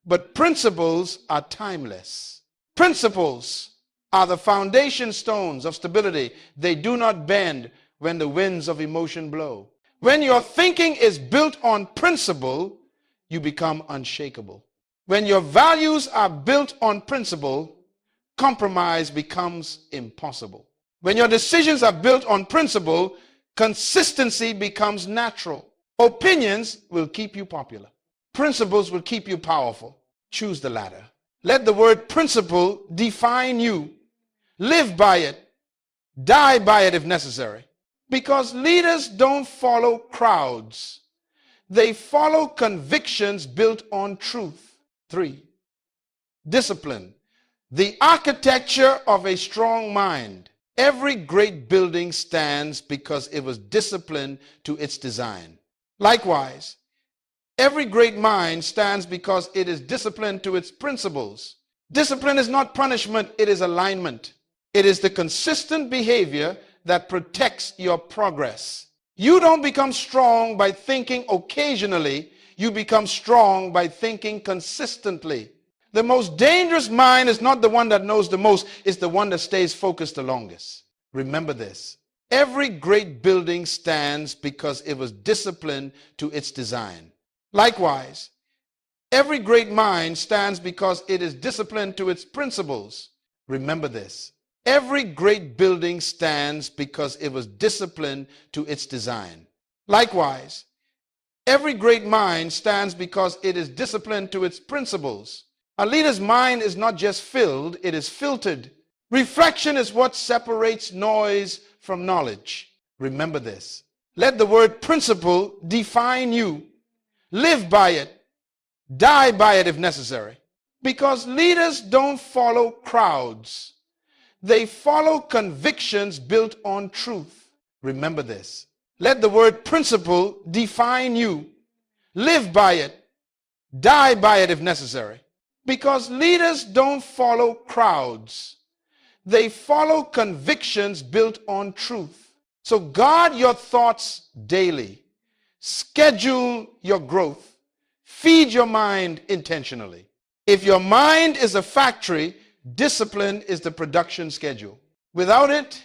but principles are timeless. Principles are the foundation stones of stability. They do not bend when the winds of emotion blow. When your thinking is built on principle, you become unshakable. When your values are built on principle, compromise becomes impossible. When your decisions are built on principle, consistency becomes natural. Opinions will keep you popular. Principles will keep you powerful. Choose the latter. Let the word principle define you. Live by it. Die by it if necessary. Because leaders don't follow crowds. They follow convictions built on truth. 3. Discipline. The architecture of a strong mind. Every great building stands because it was disciplined to its design. Likewise, every great mind stands because it is disciplined to its principles. Discipline is not punishment, it is alignment. It is the consistent behavior that protects your progress. You don't become strong by thinking occasionally. You become strong by thinking consistently. The most dangerous mind is not the one that knows the most, it's the one that stays focused the longest. Remember this. Every great building stands because it was disciplined to its design. Likewise, every great mind stands because it is disciplined to its principles. Remember this. Every great building stands because it was disciplined to its design. Likewise, every great mind stands because it is disciplined to its principles. A leader's mind is not just filled, it is filtered. Reflection is what separates noise from knowledge. Remember this. Let the word principle define you. Live by it. Die by it if necessary. Because leaders don't follow crowds. They follow convictions built on truth. Remember this. Let the word principle define you. Live by it. Die by it if necessary. Because leaders don't follow crowds. They follow convictions built on truth. So guard your thoughts daily. Schedule your growth. Feed your mind intentionally. If your mind is a factory, discipline is the production schedule. Without it,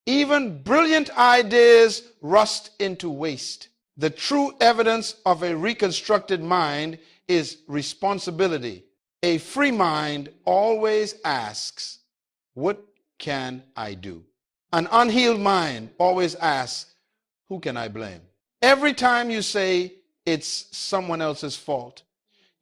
even brilliant ideas rust into waste. The true evidence of a reconstructed mind is responsibility. A free mind always asks, what can I do? An unhealed mind always asks, who can I blame? Every time you say it's someone else's fault,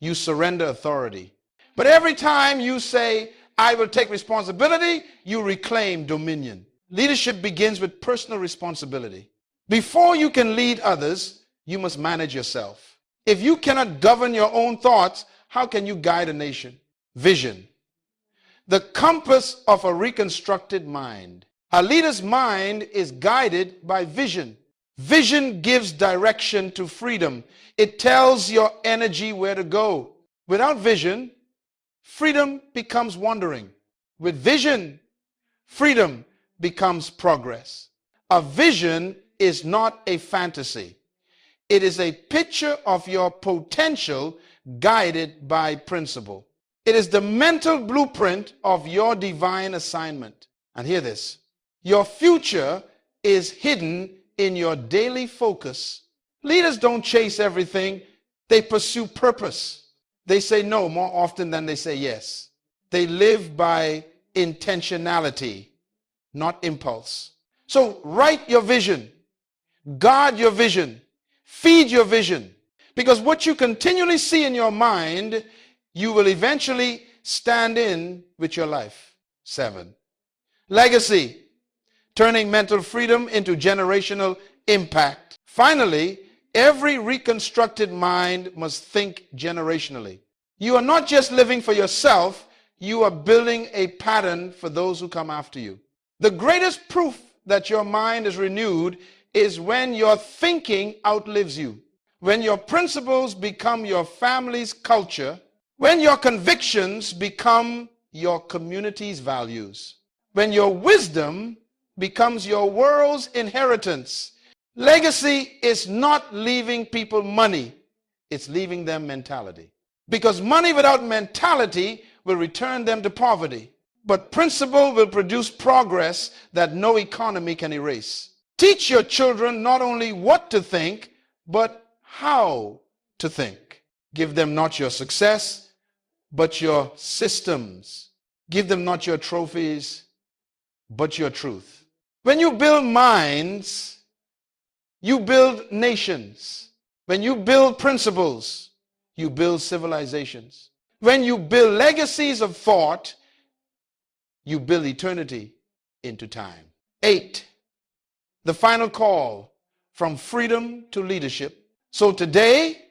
you surrender authority. But every time you say, I will take responsibility, you reclaim dominion. Leadership begins with personal responsibility. Before you can lead others, you must manage yourself. If you cannot govern your own thoughts, how can you guide a nation? Vision. The compass of a reconstructed mind. A leader's mind is guided by vision. Vision gives direction to freedom. It tells your energy where to go. Without vision, freedom becomes wandering. With vision, freedom becomes progress. A vision is not a fantasy. It is a picture of your potential guided by principle. It is the mental blueprint of your divine assignment. And hear this. Your future is hidden in your daily focus. Leaders don't chase everything. They pursue purpose. They say no more often than they say yes. They live by intentionality, not impulse. So write your vision. Guard your vision. Feed your vision. Because what you continually see in your mind, you will eventually stand in with your life. 7. Legacy. Turning mental freedom into generational impact. Finally, every reconstructed mind must think generationally. You are not just living for yourself, you are building a pattern for those who come after you. The greatest proof that your mind is renewed is when your thinking outlives you. When your principles become your family's culture, when your convictions become your community's values, when your wisdom becomes your world's inheritance. Legacy is not leaving people money, it's leaving them mentality. Because money without mentality will return them to poverty. But principle will produce progress that no economy can erase. Teach your children not only what to think, but how to think. Give them not your success, but your systems. Give them not your trophies, but your truth. When you build minds, you build nations. When you build principles, you build civilizations. When you build legacies of thought, you build eternity into time. 8, the final call, from freedom to leadership. So today,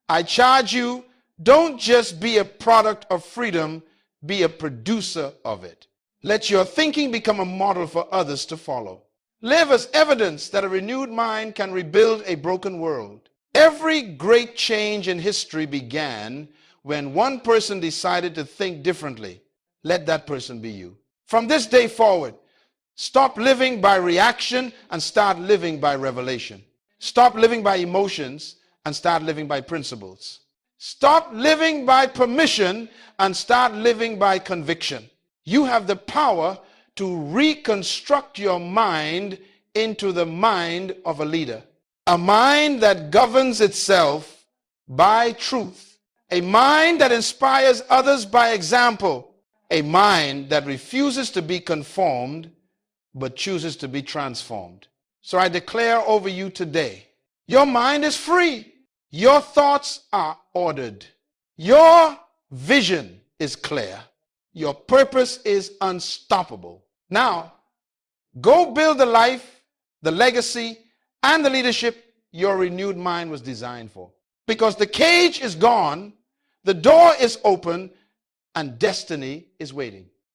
I charge you, don't just be a product of freedom, be a producer of it. Let your thinking become a model for others to follow. Live as evidence that a renewed mind can rebuild a broken world. Every great change in history began when one person decided to think differently. Let that person be you. From this day forward, stop living by reaction and start living by revelation. Stop living by emotions and start living by principles. Stop living by permission and start living by conviction. You have the power to reconstruct your mind into the mind of a leader. A mind that governs itself by truth. A mind that inspires others by example. A mind that refuses to be conformed but chooses to be transformed. So I declare over you today, your mind is free. Your thoughts are ordered. Your vision is clear. Your purpose is unstoppable. Now, go build the life, the legacy, and the leadership your renewed mind was designed for. Because the cage is gone, the door is open, and destiny is waiting.